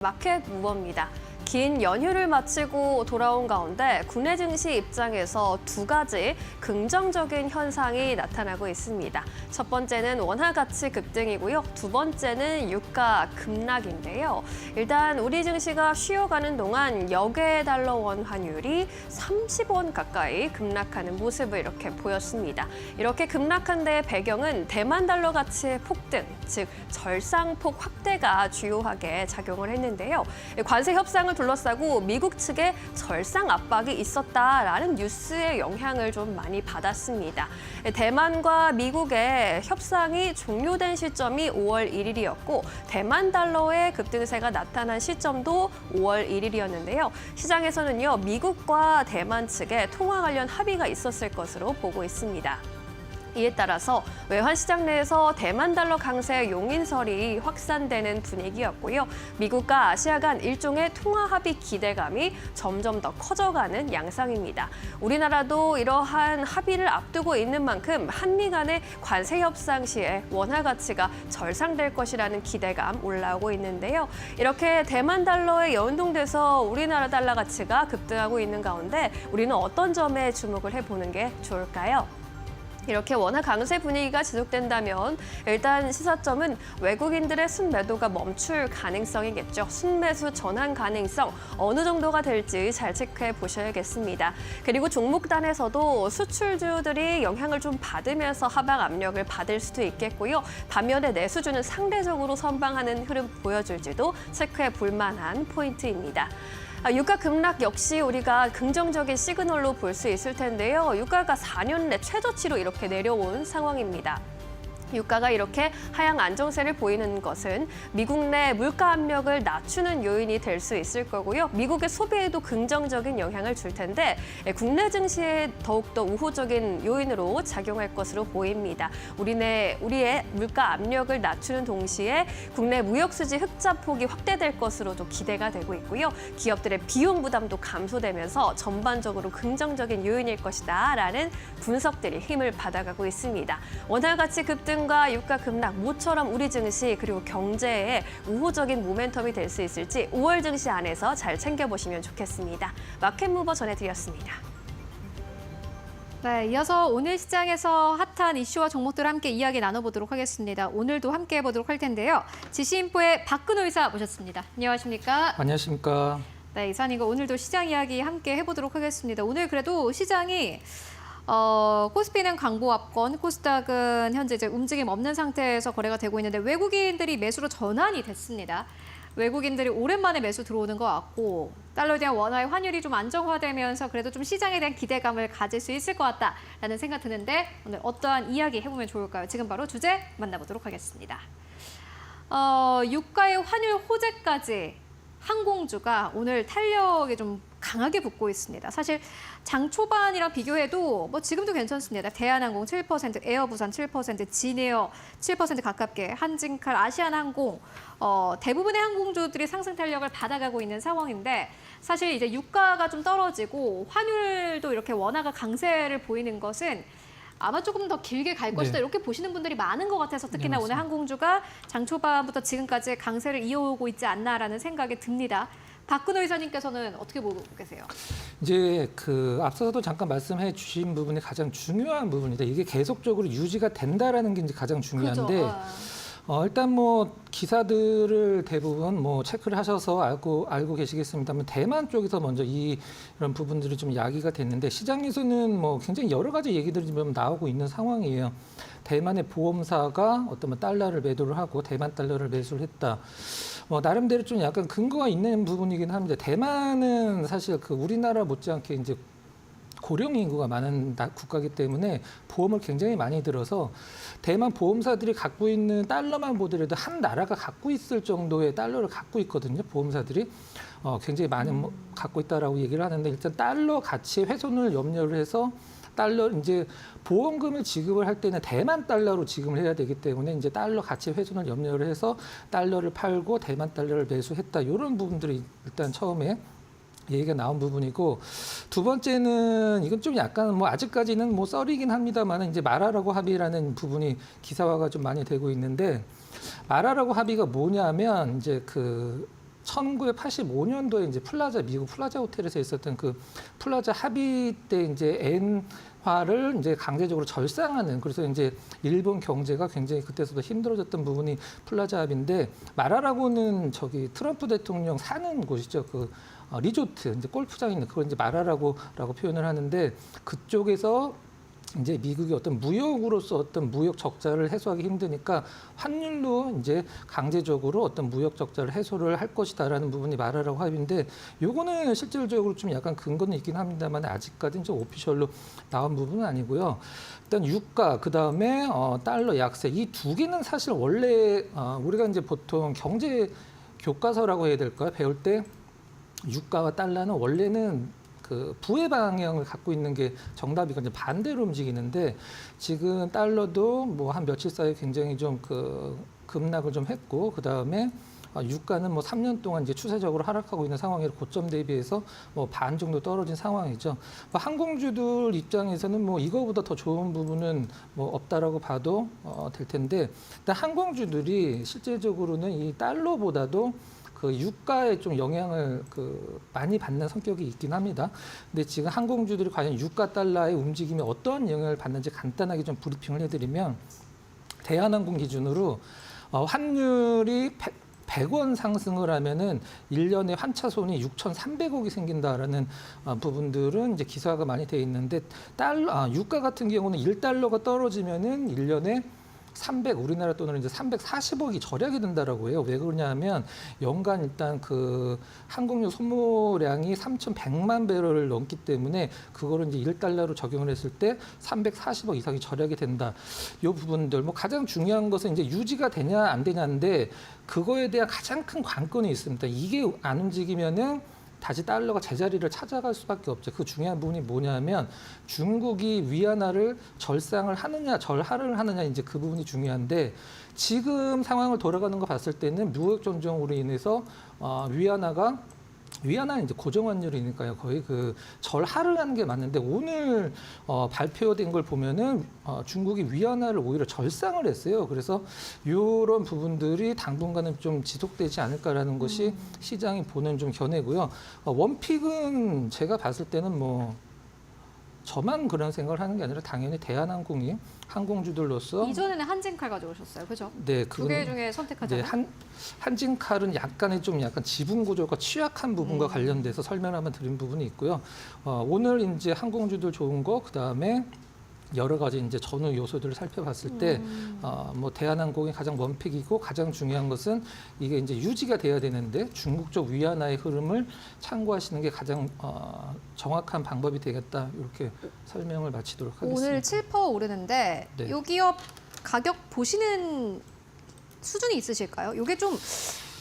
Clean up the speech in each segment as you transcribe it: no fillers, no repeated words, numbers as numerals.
마켓 무버입니다. 긴 연휴를 마치고 돌아온 가운데 국내 증시 입장에서 두 가지 긍정적인 현상이 나타나고 있습니다. 첫 번째는 원화 가치 급등이고요. 두 번째는 유가 급락인데요. 일단 우리 증시가 쉬어가는 동안 역외 달러 원 환율이 30원 가까이 급락하는 모습을 이렇게 보였습니다. 이렇게 급락한 데의 배경은 대만 달러 가치의 폭등, 즉 절상폭 확대가 주요하게 작용을 했는데요. 관세 협상을 둘러싸고 미국 측에 절상 압박이 있었다라는 뉴스의 영향을 좀 많이 받았습니다. 대만과 미국의 협상이 종료된 시점이 5월 1일이었고 대만 달러의 급등세가 나타난 시점도 5월 1일이었는데요. 시장에서는요, 미국과 대만 측에 통화 관련 합의가 있었을 것으로 보고 있습니다. 이에 따라서 외환 시장 내에서 대만 달러 강세 용인설이 확산되는 분위기였고요. 미국과 아시아 간 일종의 통화 합의 기대감이 점점 더 커져가는 양상입니다. 우리나라도 이러한 합의를 앞두고 있는 만큼 한미 간의 관세 협상 시에 원화 가치가 절상될 것이라는 기대감 올라오고 있는데요. 이렇게 대만 달러에 연동돼서 우리나라 달러 가치가 급등하고 있는 가운데 우리는 어떤 점에 주목을 해보는 게 좋을까요? 이렇게 원화 강세 분위기가 지속된다면 일단 시사점은 외국인들의 순매도가 멈출 가능성이겠죠. 순매수 전환 가능성 어느 정도가 될지 잘 체크해 보셔야겠습니다. 그리고 종목단에서도 수출주들이 영향을 좀 받으면서 하방 압력을 받을 수도 있겠고요. 반면에 내수주는 상대적으로 선방하는 흐름 보여줄지도 체크해 볼 만한 포인트입니다. 유가 급락 역시 우리가 긍정적인 시그널로 볼 수 있을 텐데요. 유가가 4년 내 최저치로 이렇게 내려온 상황입니다. 유가가 이렇게 하향 안정세를 보이는 것은 미국 내 물가 압력을 낮추는 요인이 될 수 있을 거고요. 미국의 소비에도 긍정적인 영향을 줄 텐데 국내 증시에 더욱더 우호적인 요인으로 작용할 것으로 보입니다. 우리의 물가 압력을 낮추는 동시에 국내 무역 수지 흑자 폭이 확대될 것으로 좀 기대가 되고 있고요. 기업들의 비용 부담도 감소되면서 전반적으로 긍정적인 요인일 것이다라는 분석들이 힘을 받아가고 있습니다. 원화 가치 급등 과 유가 급락 모처럼 우리 증시 그리고 경제에 우호적인 모멘텀이 될 수 있을지 5월 증시 안에서 잘 챙겨보시면 좋겠습니다. 마켓무버 전해드렸습니다. 네, 이어서 오늘 시장에서 핫한 이슈와 종목들을 함께 이야기 나눠보도록 하겠습니다. 오늘도 함께 해보도록 할 텐데요. 지시인포의 박근호 이사 모셨습니다. 안녕하십니까? 안녕하십니까? 네, 이사님과 오늘도 시장 이야기 함께 해보도록 하겠습니다. 오늘 그래도 시장이 코스피는 강보합권, 코스닥은 현재 이제 움직임 없는 상태에서 거래가 되고 있는데 외국인들이 매수로 전환이 됐습니다. 외국인들이 오랜만에 매수 들어오는 것 같고 달러에 대한 원화의 환율이 좀 안정화되면서 그래도 좀 시장에 대한 기대감을 가질 수 있을 것 같다라는 생각 드는데 오늘 어떠한 이야기 해보면 좋을까요? 지금 바로 주제 만나보도록 하겠습니다. 유가의 환율 호재까지 항공주가 오늘 탄력이 좀 강하게 붙고 있습니다. 사실 장 초반이랑 비교해도 뭐 지금도 괜찮습니다. 대한항공 7%, 에어부산 7%, 진에어 7% 가깝게, 한진칼, 아시아나항공 대부분의 항공주들이 상승 탄력을 받아가고 있는 상황인데 사실 이제 유가가 좀 떨어지고 환율도 이렇게 원화가 강세를 보이는 것은 아마 조금 더 길게 갈 것이다 이렇게 보시는 분들이 많은 것 같아서 특히나 오늘 항공주가 장 초반부터 지금까지 강세를 이어오고 있지 않나라는 생각이 듭니다. 박근호 이사님께서는 어떻게 보고 계세요? 이제 앞서서도 잠깐 말씀해 주신 부분이 가장 중요한 부분인데 이게 계속적으로 유지가 된다라는 게 이제 가장 중요한데 그렇죠. 일단 뭐 기사들을 대부분 뭐 체크를 하셔서 알고 계시겠습니다만 대만 쪽에서 먼저 이런 부분들이 좀 야기가 됐는데 시장에서는 뭐 굉장히 여러 가지 얘기들이 좀 나오고 있는 상황이에요. 대만의 보험사가 어떤 달러를 매도를 하고 대만 달러를 매수를 했다. 나름대로 좀 약간 근거가 있는 부분이긴 합니다. 대만은 사실 우리나라 못지않게 이제 고령 인구가 많은 국가이기 때문에 보험을 굉장히 많이 들어서 대만 보험사들이 갖고 있는 달러만 보더라도 한 나라가 갖고 있을 정도의 달러를 갖고 있거든요. 보험사들이 굉장히 많이 갖고 있다라고 얘기를 하는데 일단 달러 가치 훼손을 염려를 해서 달러 이제 보험금을 지급을 할 때는 대만 달러로 지급을 해야 되기 때문에 이제 달러 가치 훼손을 염려를 해서 달러를 팔고 대만 달러를 매수했다. 이런 부분들이 일단 처음에 얘기가 나온 부분이고 두 번째는 이건 좀 약간 뭐 아직까지는 뭐 썰이긴 합니다만 이제 마라라고 합의라는 부분이 기사화가 좀 많이 되고 있는데 마라라고 합의가 뭐냐면 이제 1985년도에 이제 미국 플라자 호텔에서 있었던 그 플라자 합의 때 이제 엔화를 이제 강제적으로 절상하는, 그래서 이제 일본 경제가 굉장히 그때서도 힘들어졌던 부분이 플라자 합의인데, 마라라고는 저기 트럼프 대통령 사는 곳이죠. 그 리조트, 이제 골프장이 있는 그걸 이제 마라라고라고 표현을 하는데, 그쪽에서 이제 미국이 어떤 무역으로서 어떤 무역 적자를 해소하기 힘드니까 환율로 이제 강제적으로 어떤 무역 적자를 해소를 할 것이다라는 부분이 마라라고 합의인데, 요거는 실질적으로 좀 약간 근거는 있긴 합니다만 아직까지는 좀 오피셜로 나온 부분은 아니고요. 일단 유가, 그 다음에 달러 약세, 이 두 개는 사실 원래 우리가 이제 보통 경제 교과서라고 해야 될까요? 배울 때 유가와 달러는 원래는 그 부의 방향을 갖고 있는 게 정답이거든요. 반대로 움직이는데, 지금 달러도 뭐 한 며칠 사이에 굉장히 좀 그 급락을 좀 했고, 그 다음에 유가는 뭐 3년 동안 이제 추세적으로 하락하고 있는 상황이라 고점 대비해서 뭐 반 정도 떨어진 상황이죠. 뭐 항공주들 입장에서는 뭐 이거보다 더 좋은 부분은 뭐 없다라고 봐도 될 텐데, 일단 항공주들이 실질적으로는 이 달러보다도 그 유가에 좀 영향을 많이 받는 성격이 있긴 합니다. 근데 지금 항공주들이 과연 유가 달러의 움직임에 어떤 영향을 받는지 간단하게 좀 브리핑을 해드리면, 대한항공 기준으로 환율이 100원 상승을 하면은 1년에 환차손이 6,300억이 생긴다라는 부분들은 이제 기사가 많이 돼 있는데, 유가 같은 경우는 1달러가 떨어지면은 1년에 우리나라 돈으로 이제 340억이 절약이 된다라고 해요. 왜 그러냐면 연간 일단 그 항공유 소모량이 3,100만 배럴을 넘기 때문에 그거를 이제 1달러로 적용을 했을 때 340억 이상이 절약이 된다. 이 부분들 뭐 가장 중요한 것은 이제 유지가 되냐 안 되냐인데, 그거에 대한 가장 큰 관건이 있습니다. 이게 안 움직이면은 다시 달러가 제자리를 찾아갈 수밖에 없죠. 그 중요한 부분이 뭐냐면, 중국이 위안화를 절상을 하느냐 절하를 하느냐, 이제 그 부분이 중요한데, 지금 상황을 돌아가는 거 봤을 때는 무역 전쟁으로 인해서 위안화는 이제 고정환율이니까요. 거의 그 절하를 하는 게 맞는데, 오늘 발표된 걸 보면은 중국이 위안화를 오히려 절상을 했어요. 그래서 이런 부분들이 당분간은 좀 지속되지 않을까라는 것이 시장이 보는 좀 견해고요. 원픽은 제가 봤을 때는 뭐 저만 그런 생각을 하는 게 아니라 당연히 대한항공이 항공주들로서 이전에는 한진칼 가져오셨어요, 그죠? 네, 두 개 중에 선택하자면? 네, 한진칼은 약간 지분 구조가 취약한 부분과 관련돼서 설명을 한번 드린 부분이 있고요. 오늘 이제 항공주들 좋은 거, 그 다음에 여러 가지 이제 전후 요소들을 살펴봤을 때, 뭐 대한항공이 가장 원픽이고, 가장 중요한 것은 이게 이제 유지가 돼야 되는데 중국적 위안화의 흐름을 참고하시는 게 가장 정확한 방법이 되겠다. 이렇게 설명을 마치도록 하겠습니다. 오늘 7% 오르는데 네. 이 기업 가격 보시는 수준이 있으실까요? 이게 좀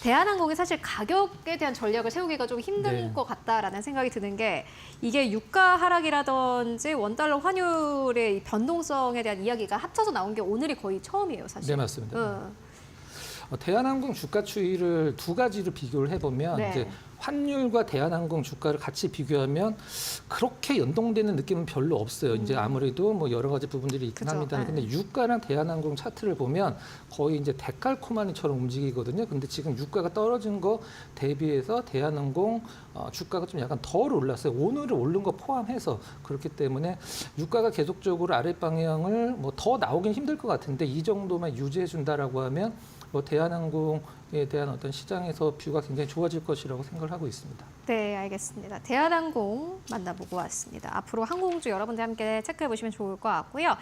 대한항공이 사실 가격에 대한 전략을 세우기가 좀 힘든 네. 것 같다라는 생각이 드는 게, 이게 유가 하락이라든지 원달러 환율의 이 변동성에 대한 이야기가 합쳐서 나온 게 오늘이 거의 처음이에요, 사실. 네, 맞습니다. 대한항공 주가 추이를 두 가지로 비교를 해보면, 네. 이제 환율과 대한항공 주가를 같이 비교하면 그렇게 연동되는 느낌은 별로 없어요. 이제 아무래도 뭐 여러 가지 부분들이 있긴 그죠. 합니다. 근데 유가랑 대한항공 차트를 보면 거의 이제 데칼코마니처럼 움직이거든요. 근데 지금 유가가 떨어진 거 대비해서 대한항공 주가가 좀 약간 덜 올랐어요. 오늘은 오른 거 포함해서. 그렇기 때문에 유가가 계속적으로 아랫방향을 뭐 더 나오긴 힘들 것 같은데, 이 정도만 유지해 준다라고 하면 뭐 대한항공에 대한 어떤 시장에서 뷰가 굉장히 좋아질 것이라고 생각을 하고 있습니다. 네, 알겠습니다. 대한항공 만나보고 왔습니다. 앞으로 항공주 여러분들 함께 체크해 보시면 좋을 것 같고요.